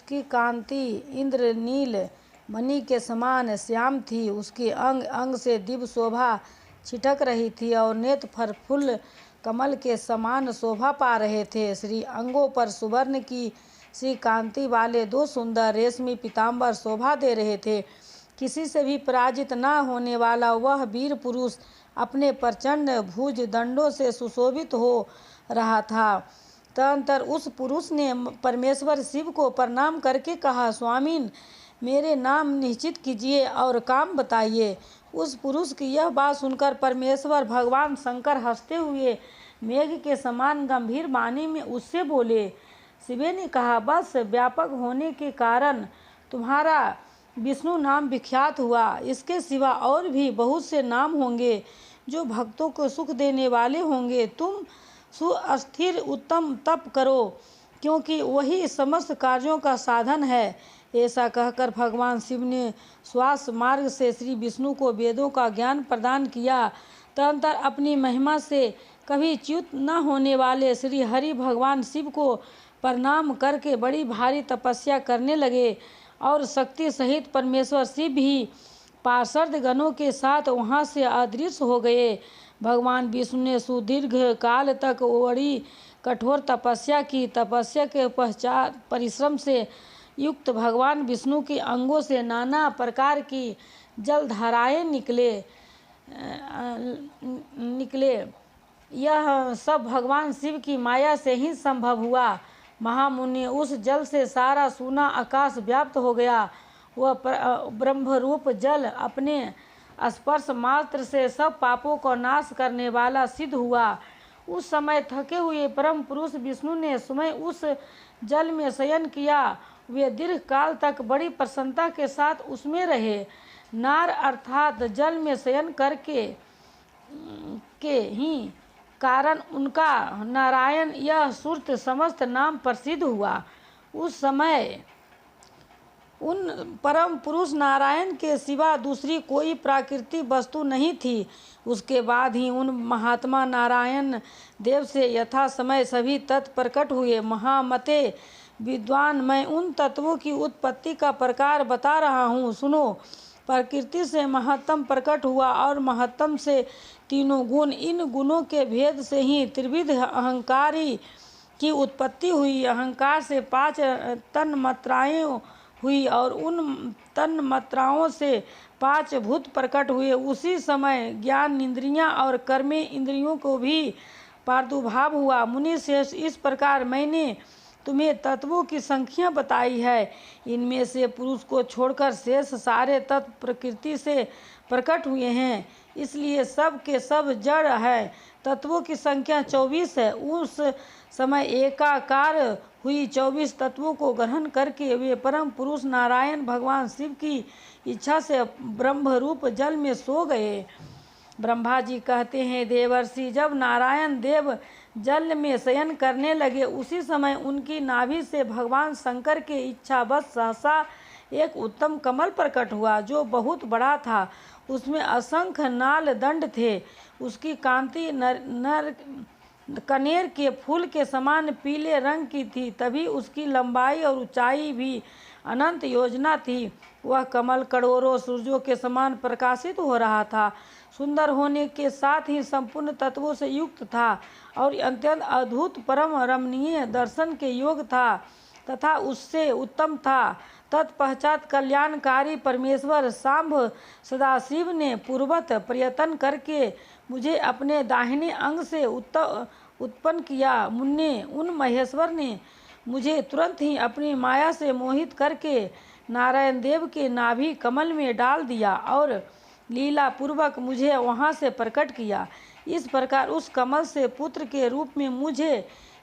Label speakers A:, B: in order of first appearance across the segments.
A: उसकी कांति इंद्रनील मणि के समान श्याम थी। उसके अंग अंग से दिव्य शोभा छिटक रही थी और नेत्र प्रफुल्ल कमल के समान शोभा पा रहे थे। श्री अंगों पर सुवर्ण की श्री कांति वाले 2 सुंदर रेशमी पीताम्बर शोभा दे रहे थे। किसी से भी पराजित न होने वाला वह वीर पुरुष अपने प्रचंड भुज दंडों से सुशोभित हो रहा था। तदनंतर उस पुरुष ने परमेश्वर शिव को प्रणाम करके कहा, स्वामीन, मेरे नाम निश्चित कीजिए और काम बताइए। उस पुरुष की यह बात सुनकर परमेश्वर भगवान शंकर हंसते हुए मेघ के समान गंभीर वाणी में उससे बोले। शिवे ने कहा, बस व्यापक होने के कारण तुम्हारा विष्णु नाम विख्यात हुआ। इसके सिवा और भी बहुत से नाम होंगे जो भक्तों को सुख देने वाले होंगे। तुम सुस्थिर उत्तम तप करो, क्योंकि वही समस्त कार्यों का साधन है। ऐसा कहकर भगवान शिव ने श्वास मार्ग से श्री विष्णु को वेदों का ज्ञान प्रदान किया। तदनंतर अपनी महिमा से कभी च्युत न होने वाले श्री हरि भगवान शिव को प्रणाम करके बड़ी भारी तपस्या करने लगे और शक्ति सहित परमेश्वर शिव भी पार्षद गणों के साथ वहां से अदृश्य हो गए। भगवान विष्णु ने सुदीर्घ काल तक बड़ी कठोर तपस्या की। तपस्या के पश्चात परिश्रम से युक्त भगवान विष्णु के अंगों से नाना प्रकार की जलधाराएं निकले। यह सब भगवान शिव की माया से ही संभव हुआ। महामुनि, उस जल से सारा सूना आकाश व्याप्त हो गया। वह ब्रह्मरूप जल अपने स्पर्श मात्र से सब पापों को नाश करने वाला सिद्ध हुआ। उस समय थके हुए परम पुरुष विष्णु ने स्वयं उस जल में शयन किया। वे दीर्घ काल तक बड़ी प्रसन्नता के साथ उसमें रहे। नार अर्थात जल में शयन करके के ही कारण उनका नारायण यह श्रुत समस्त नाम प्रसिद्ध हुआ। उस समय उन परम पुरुष नारायण के सिवा दूसरी कोई प्राकृतिक वस्तु नहीं थी। उसके बाद ही उन महात्मा नारायण देव से यथा समय सभी तत्व प्रकट हुए। महामते विद्वान, मैं उन तत्वों की उत्पत्ति का प्रकार बता रहा हूँ, सुनो। प्रकृति से महत्तम प्रकट हुआ और महत्तम से 3 गुण। इन गुणों के भेद से ही त्रिविध अहंकारी की उत्पत्ति हुई। अहंकार से 5 तन्मात्राएं हुई और उन तन्मात्राओं से 5 भूत प्रकट हुए। उसी समय ज्ञान इंद्रियां और कर्म इंद्रियों को भी प्रादुर्भाव हुआ। मुनि श्रेष्ठ, इस प्रकार मैंने तुम्हें तत्वों की संख्या बताई है। इनमें से पुरुष को छोड़कर शेष सारे तत्व प्रकृति से प्रकट हुए हैं, इसलिए सब के सब जड़ है। तत्वों की संख्या 24 है। उस समय एकाकार हुई 24 तत्वों को ग्रहण करके वे परम पुरुष नारायण भगवान शिव की इच्छा से ब्रह्मरूप जल में सो गए। ब्रह्मा जी कहते हैं, देवर्षि, जब नारायण देव जल में शयन करने लगे, उसी समय उनकी नाभि से भगवान शंकर के इच्छावश सहसा एक उत्तम कमल प्रकट हुआ, जो बहुत बड़ा था। उसमें असंख्य नाल दंड थे। उसकी कांति कनेर के फूल के समान पीले रंग की थी। तभी उसकी लंबाई और ऊंचाई भी अनंत योजना थी। वह कमल करोड़ों सूर्यों के समान प्रकाशित हो रहा था। सुंदर होने के साथ ही संपूर्ण तत्वों से युक्त था और अत्यंत अद्भुत परम रमणीय दर्शन के योग था तथा उससे उत्तम था। तत्पश्चात कल्याणकारी परमेश्वर सांब सदाशिव ने पूर्वत प्रयत्न करके मुझे अपने दाहिने अंग से उत्पन्न किया। मुन्ने, उन महेश्वर ने मुझे तुरंत ही अपनी माया से मोहित करके नारायण देव के नाभि कमल में डाल दिया और लीला पूर्वक मुझे वहां से प्रकट किया। इस प्रकार उस कमल से पुत्र के रूप में मुझे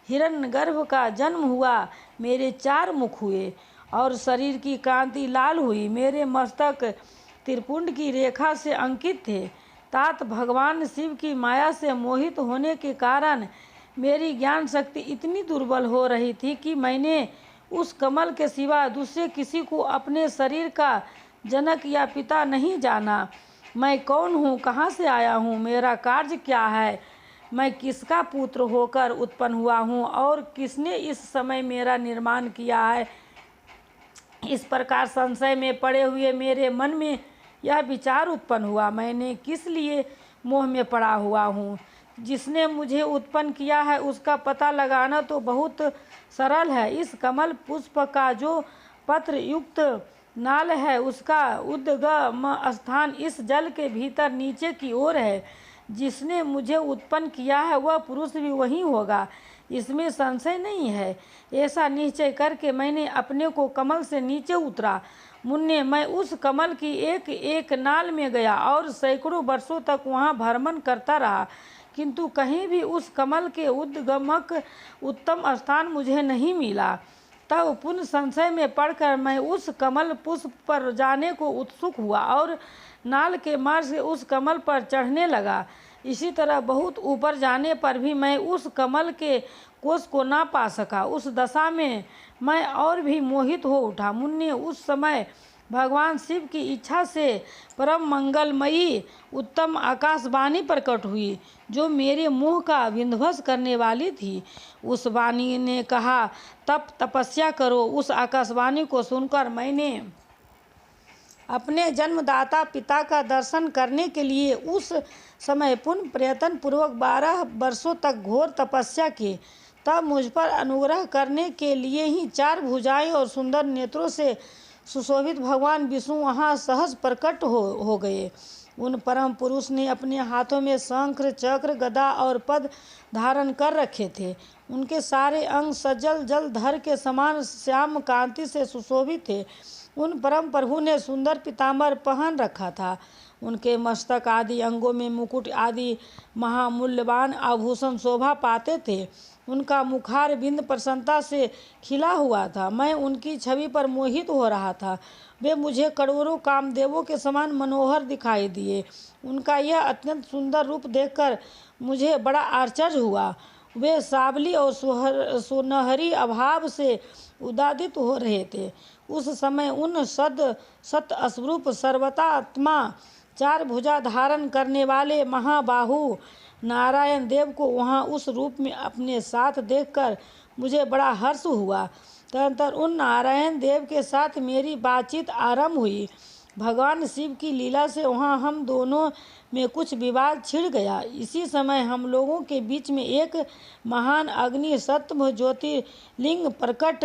A: हिरण्यगर्भ का जन्म हुआ। मेरे 4 मुख हुए और शरीर की कांति लाल हुई। मेरे मस्तक त्रिपुंड की रेखा से अंकित थे। तात भगवान शिव की माया से मोहित होने के कारण मेरी ज्ञान शक्ति इतनी दुर्बल हो रही थी कि मैंने उस कमल के सिवा दूसरे किसी को अपने शरीर का जनक या पिता नहीं जाना। मैं कौन हूँ, कहाँ से आया हूँ, मेरा कार्य क्या है, मैं किसका पुत्र होकर उत्पन्न हुआ हूँ और किसने इस समय मेरा निर्माण किया है। इस प्रकार संशय में पड़े हुए मेरे मन में यह विचार उत्पन्न हुआ, मैंने किस लिए मोह में पड़ा हुआ हूँ। जिसने मुझे उत्पन्न किया है उसका पता लगाना तो बहुत सरल है। इस कमल पुष्प का जो पत्र युक्त नाल है उसका उद्गम स्थान इस जल के भीतर नीचे की ओर है। जिसने मुझे उत्पन्न किया है वह पुरुष भी वही होगा, इसमें संशय नहीं है। ऐसा निश्चय करके मैंने अपने को कमल से नीचे उतरा। मुन्ने, मैं उस कमल की एक एक नाल में गया और सैकड़ों वर्षों तक वहाँ भ्रमण करता रहा, किंतु कहीं भी उस कमल के उद्गमक उत्तम स्थान मुझे नहीं मिला। तब पुनः संशय में पड़कर मैं उस कमल पुष्प पर जाने को उत्सुक हुआ और नाल के मार्ग से उस कमल पर चढ़ने लगा। इसी तरह बहुत ऊपर जाने पर भी मैं उस कमल के कोष को ना पा सका। उस दशा में मैं और भी मोहित हो उठा। मुन्ने, उस समय भगवान शिव की इच्छा से परम मंगलमयी उत्तम आकाशवाणी प्रकट हुई, जो मेरे मुँह का विध्वंस करने वाली थी। उस वाणी ने कहा, तपस्या करो। उस आकाशवाणी को सुनकर मैंने अपने जन्मदाता पिता का दर्शन करने के लिए उस समय पुनः प्रयत्न पूर्वक 12 वर्षों तक घोर तपस्या की। तब मुझ पर अनुग्रह करने के लिए ही 4 भुजाएं और सुंदर नेत्रों से सुशोभित भगवान विष्णु वहाँ सहज प्रकट हो गए। उन परम पुरुष ने अपने हाथों में शंख, चक्र, गदा और पद धारण कर रखे थे। उनके सारे अंग सजल जलधर के समान श्याम कांति से सुशोभित थे। उन परम प्रभु ने सुंदर पीताम्बर पहन रखा था। उनके मस्तक आदि अंगों में मुकुट आदि महामूल्यवान आभूषण शोभा पाते थे। उनका मुखार बिंद प्रसन्नता से खिला हुआ था। मैं उनकी छवि पर मोहित हो रहा था। वे मुझे करोड़ों कामदेवों के समान मनोहर दिखाई दिए। उनका यह अत्यंत सुंदर रूप देखकर मुझे बड़ा आश्चर्य हुआ। वे सावली और सुनहरी अभाव से उदादित हो रहे थे। उस समय उन सत अस्वरूप सर्वतात्मा 4 भुजा धारण करने वाले महाबाहु नारायण देव को वहाँ उस रूप में अपने साथ देखकर मुझे बड़ा हर्ष हुआ। तदनंतर उन नारायण देव के साथ मेरी बातचीत आरंभ हुई। भगवान शिव की लीला से वहाँ हम दोनों में कुछ विवाद छिड़ गया। इसी समय हम लोगों के बीच में एक महान अग्नि सत्व ज्योतिर्लिंग प्रकट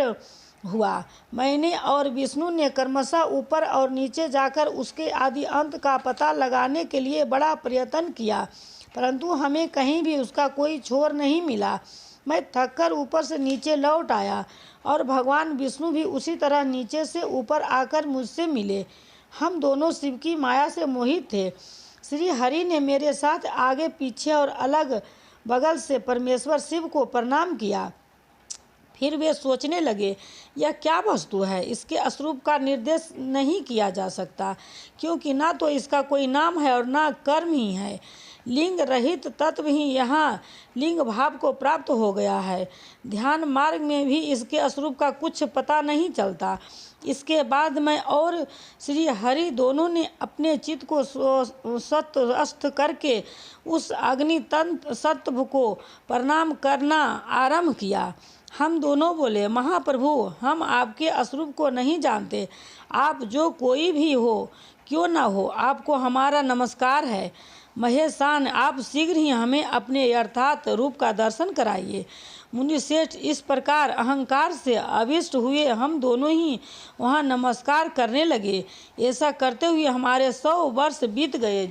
A: हुआ। मैंने और विष्णु ने क्रमशः ऊपर और नीचे जाकर उसके आदि अंत का पता लगाने के लिए बड़ा प्रयत्न किया, परंतु हमें कहीं भी उसका कोई छोर नहीं मिला। मैं थककर ऊपर से नीचे लौट आया और भगवान विष्णु भी उसी तरह नीचे से ऊपर आकर मुझसे मिले। हम दोनों शिव की माया से मोहित थे। श्री हरि ने मेरे साथ आगे पीछे और अलग बगल से परमेश्वर शिव को प्रणाम किया। फिर वे सोचने लगे, यह क्या वस्तु है। इसके स्वरूप का निर्देश नहीं किया जा सकता, क्योंकि ना तो इसका कोई नाम है और ना कर्म ही है। लिंग रहित तत्व ही यहाँ लिंग भाव को प्राप्त हो गया है। ध्यान मार्ग में भी इसके स्वरूप का कुछ पता नहीं चलता। इसके बाद मैं और श्री हरि दोनों ने अपने चित्त को सत्वस्थ करके उस अग्नि तंत्र सत्व को प्रणाम करना आरंभ किया। हम दोनों बोले, महाप्रभु, हम आपके स्वरूप को नहीं जानते। आप जो कोई भी हो क्यों न हो, आपको हमारा नमस्कार है। महेशान, आप शीघ्र ही हमें अपने यथार्थ रूप का दर्शन कराइए। मुनिश्रेष्ठ इस प्रकार अहंकार से आविष्ट हुए हम दोनों ही वहाँ नमस्कार करने लगे। ऐसा करते हुए हमारे 100 वर्ष बीत गए।